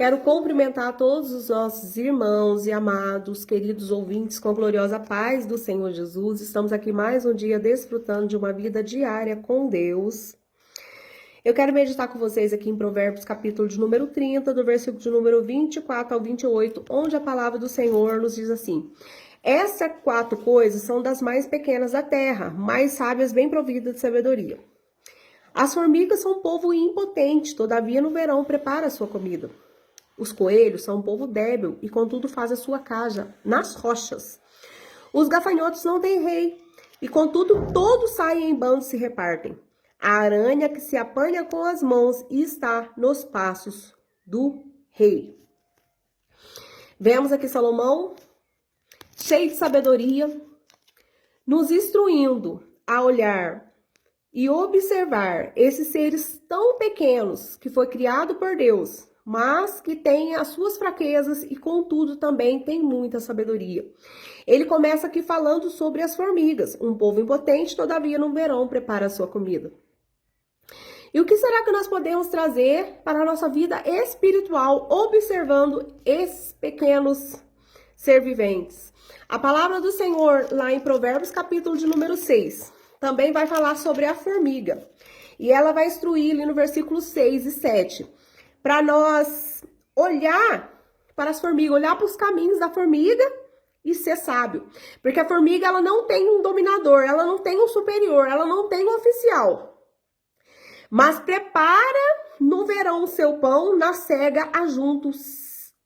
Quero cumprimentar todos os nossos irmãos e amados, queridos ouvintes, com a gloriosa paz do Senhor Jesus. Estamos aqui mais um dia desfrutando de uma vida diária com Deus. Eu quero meditar com vocês aqui em Provérbios, capítulo de número 30, do versículo de número 24 ao 28, onde a palavra do Senhor nos diz assim: essas 4 coisas são das mais pequenas da terra, mais sábias, bem providas de sabedoria. As formigas são um povo impotente, todavia no verão prepara a sua comida. Os coelhos são um povo débil e contudo faz a sua casa nas rochas. Os gafanhotos não têm rei e contudo todos saem em bando e se repartem. A aranha que se apanha com as mãos e está nos passos do rei. Vemos aqui Salomão, cheio de sabedoria, nos instruindo a olhar e observar esses seres tão pequenos que foi criado por Deus, mas que tem as suas fraquezas e contudo também tem muita sabedoria. Ele começa aqui falando sobre as formigas, um povo impotente, todavia no verão prepara a sua comida. E o que será que nós podemos trazer para a nossa vida espiritual, observando esses pequenos ser viventes? A palavra do Senhor, lá em Provérbios, capítulo de número 6, também vai falar sobre a formiga. E ela vai instruir ali no versículo 6 e 7, para nós olhar para as formigas, olhar para os caminhos da formiga e ser sábio. Porque a formiga, ela não tem um dominador, ela não tem um superior, ela não tem um oficial. Mas prepara no verão o seu pão, na cega ajunta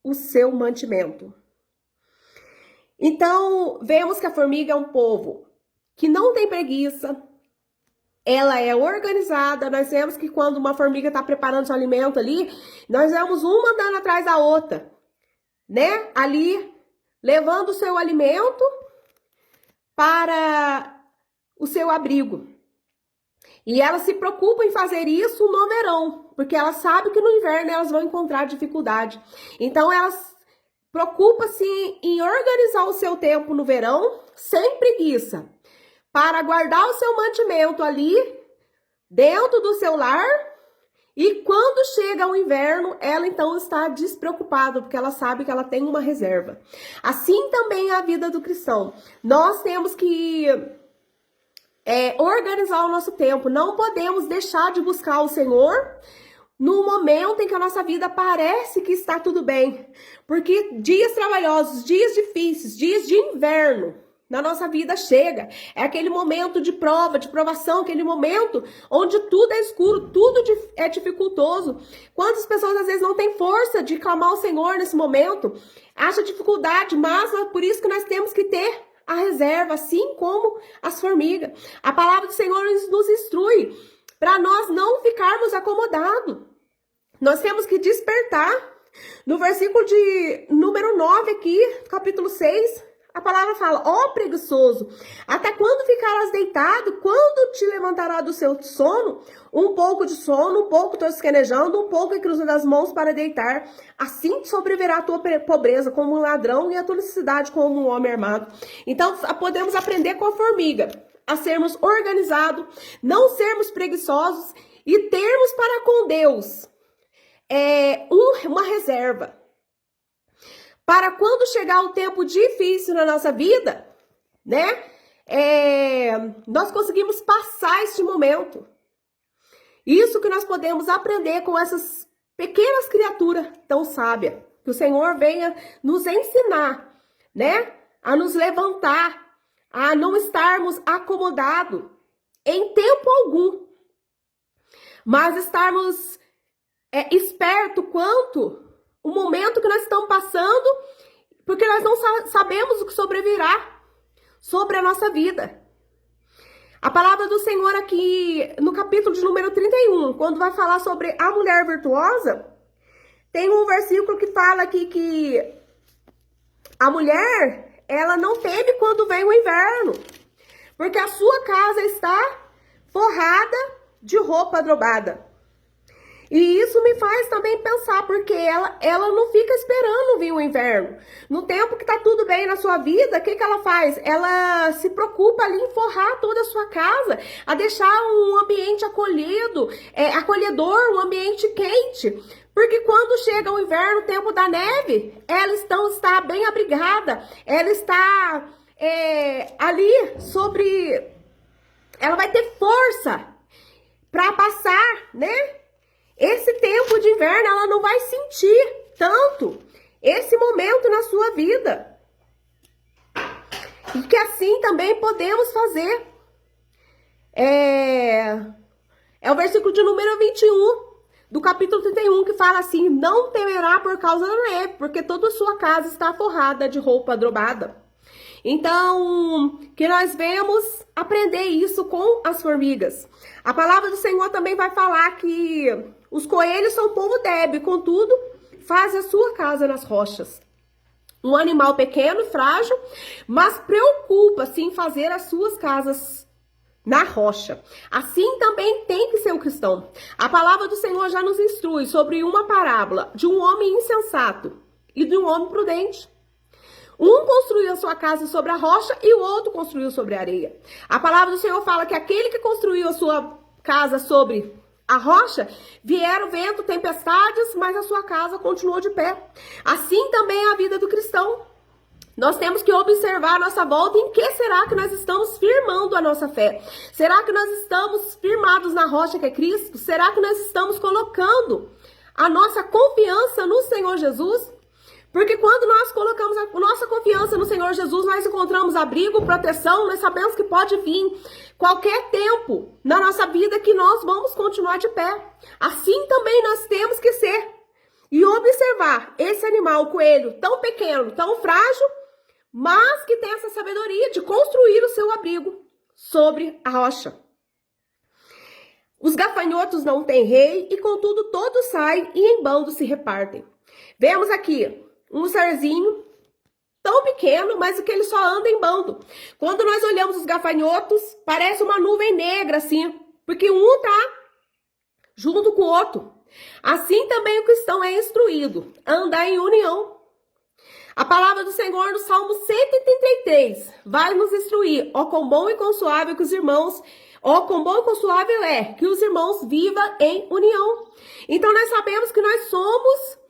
o seu mantimento. Então, vemos que a formiga é um povo que não tem preguiça, ela é organizada. Nós vemos que quando uma formiga está preparando seu alimento ali, nós vemos uma andando atrás da outra, né? Ali, levando o seu alimento para o seu abrigo. E ela se preocupa em fazer isso no verão, porque ela sabe que no inverno elas vão encontrar dificuldade. Então, elas preocupam-se em organizar o seu tempo no verão, sem preguiça, para guardar o seu mantimento ali, dentro do seu lar. E quando chega o inverno, ela então está despreocupada, porque ela sabe que ela tem uma reserva. Assim também é a vida do cristão. Nós temos que organizar o nosso tempo. Não podemos deixar de buscar o Senhor no momento em que a nossa vida parece que está tudo bem. Porque dias trabalhosos, dias difíceis, dias de inverno na nossa vida chega. É aquele momento de prova, de provação, aquele momento onde tudo é escuro, tudo é dificultoso. Quantas pessoas às vezes não têm força de clamar ao Senhor nesse momento, acha dificuldade, mas é por isso que nós temos que ter a reserva, assim como as formigas. A palavra do Senhor nos instrui para nós não ficarmos acomodados. Nós temos que despertar. No versículo de número 9 aqui, capítulo 6, a palavra fala: ó preguiçoso, até quando ficarás deitado? Quando te levantará do seu sono? Um pouco de sono, um pouco tosquenejando, um pouco cruzando as mãos para deitar. Assim te sobrevirá a tua pobreza como um ladrão e a tua necessidade como um homem armado. Então, podemos aprender com a formiga a sermos organizados, não sermos preguiçosos e termos para com Deus uma reserva. Para quando chegar o tempo difícil na nossa vida, né? Nós conseguimos passar este momento. Isso que nós podemos aprender com essas pequenas criaturas tão sábias. Que o Senhor venha nos ensinar, né? A nos levantar, a não estarmos acomodados em tempo algum. Mas estarmos espertos quanto o momento que nós estamos passando, porque nós não sabemos o que sobrevirá sobre a nossa vida. A palavra do Senhor aqui, no capítulo de número 31, quando vai falar sobre a mulher virtuosa, tem um versículo que fala aqui que a mulher, ela não teme quando vem o inverno, porque a sua casa está forrada de roupa adrobada. E isso me faz também pensar, porque ela não fica esperando vir o inverno. No tempo que tá tudo bem na sua vida, o que ela faz? Ela se preocupa ali em forrar toda a sua casa, a deixar um ambiente acolhido, acolhedor, um ambiente quente, Porque quando chega o inverno, o tempo da neve, ela está bem abrigada, ela está ali sobre... Ela vai ter força para passar, né? Esse tempo de inverno, ela não vai sentir tanto esse momento na sua vida. E que assim também podemos fazer. É o versículo de número 21 do capítulo 31 que fala assim: não temerá por causa da neve, porque toda a sua casa está forrada de roupa dobrada. Então, que nós venhamos aprender isso com as formigas. A palavra do Senhor também vai falar que os coelhos são povo débil, contudo, faz a sua casa nas rochas. Um animal pequeno e frágil, mas preocupa-se em fazer as suas casas na rocha. Assim também tem que ser o cristão. A palavra do Senhor já nos instrui sobre uma parábola de um homem insensato e de um homem prudente. Um construiu a sua casa sobre a rocha e o outro construiu sobre a areia. A palavra do Senhor fala que aquele que construiu a sua casa sobre a rocha, vieram vento, tempestades, mas a sua casa continuou de pé. Assim também é a vida do cristão. Nós temos que observar a nossa volta. Em que será que nós estamos firmando a nossa fé? Será que nós estamos firmados na rocha que é Cristo? Será que nós estamos colocando a nossa confiança no Senhor Jesus? Porque quando nós colocamos a nossa confiança no Senhor Jesus, nós encontramos abrigo, proteção, nós sabemos que pode vir qualquer tempo na nossa vida que nós vamos continuar de pé. Assim também nós temos que ser. E observar esse animal, o coelho, tão pequeno, tão frágil, mas que tem essa sabedoria de construir o seu abrigo sobre a rocha. Os gafanhotos não têm rei e, contudo, todos saem e em bando se repartem. Vemos aqui um serzinho tão pequeno, mas que ele só anda em bando. Quando nós olhamos os gafanhotos, parece uma nuvem negra, assim, porque um tá junto com o outro. Assim também o cristão é instruído a andar em união. A palavra do Senhor no Salmo 133 vai nos instruir: ó quão bom e quão suave que os irmãos, ó quão bom e quão suave é que os irmãos vivam em união. Então nós sabemos que nós somos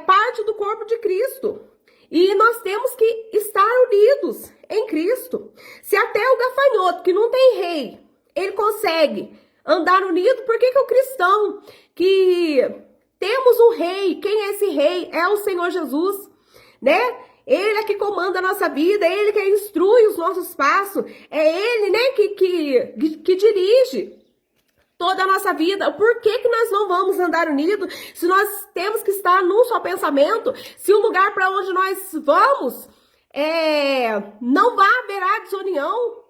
parte do corpo de Cristo. E nós temos que estar unidos em Cristo. Se até o gafanhoto, que não tem rei, ele consegue andar unido, por que o cristão, que temos um rei, quem é esse rei? É o Senhor Jesus, né? Ele é que comanda a nossa vida, é Ele que instrui os nossos passos, é Ele, né, que dirige toda a nossa vida. Por que nós não vamos andar unidos se nós temos que estar num só pensamento? Se o lugar para onde nós vamos não vai haverá desunião?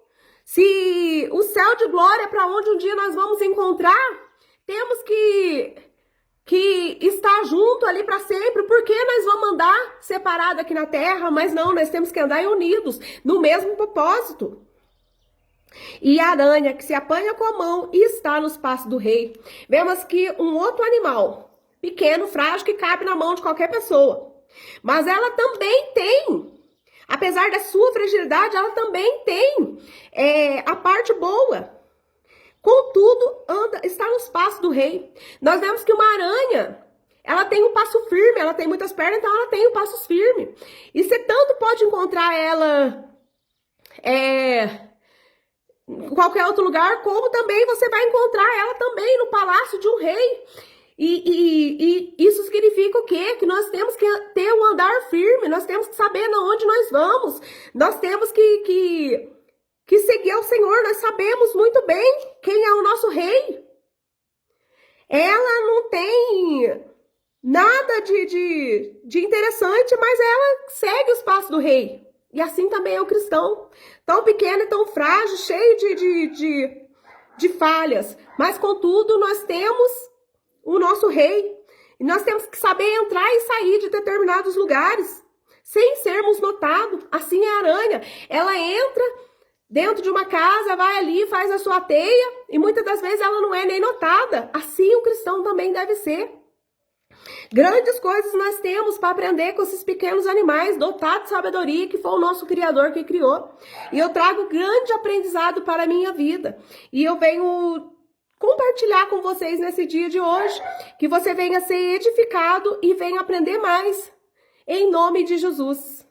Se o céu de glória para onde um dia nós vamos encontrar, temos que estar junto ali para sempre. Por que nós vamos andar separado aqui na terra? Mas não, nós temos que andar unidos no mesmo propósito. E a aranha que se apanha com a mão e está nos passos do rei. Vemos que um outro animal, pequeno, frágil, que cabe na mão de qualquer pessoa. Mas ela também tem, apesar da sua fragilidade, ela também tem a parte boa. Contudo, está nos passos do rei. Nós vemos que uma aranha, ela tem um passo firme, ela tem muitas pernas, então ela tem um passo firme. E você tanto pode encontrar ela em qualquer outro lugar, como também você vai encontrar ela também no palácio de um rei. E isso significa o quê? Que nós temos que ter um andar firme, nós temos que saber na onde nós vamos, nós temos que seguir ao Senhor. Nós sabemos muito bem quem é o nosso rei. Ela não tem nada de interessante, mas ela segue os passos do rei. E assim também é o cristão, tão pequeno e tão frágil, cheio de falhas. Mas, contudo, nós temos o nosso rei. E nós temos que saber entrar e sair de determinados lugares, sem sermos notados. Assim é a aranha. Ela entra dentro de uma casa, vai ali, faz a sua teia, e muitas das vezes ela não é nem notada. Assim o cristão também deve ser. Grandes coisas nós temos para aprender com esses pequenos animais dotados de sabedoria, que foi o nosso Criador que criou. E eu trago grande aprendizado para a minha vida. E eu venho compartilhar com vocês nesse dia de hoje. Que você venha ser edificado e venha aprender mais. Em nome de Jesus.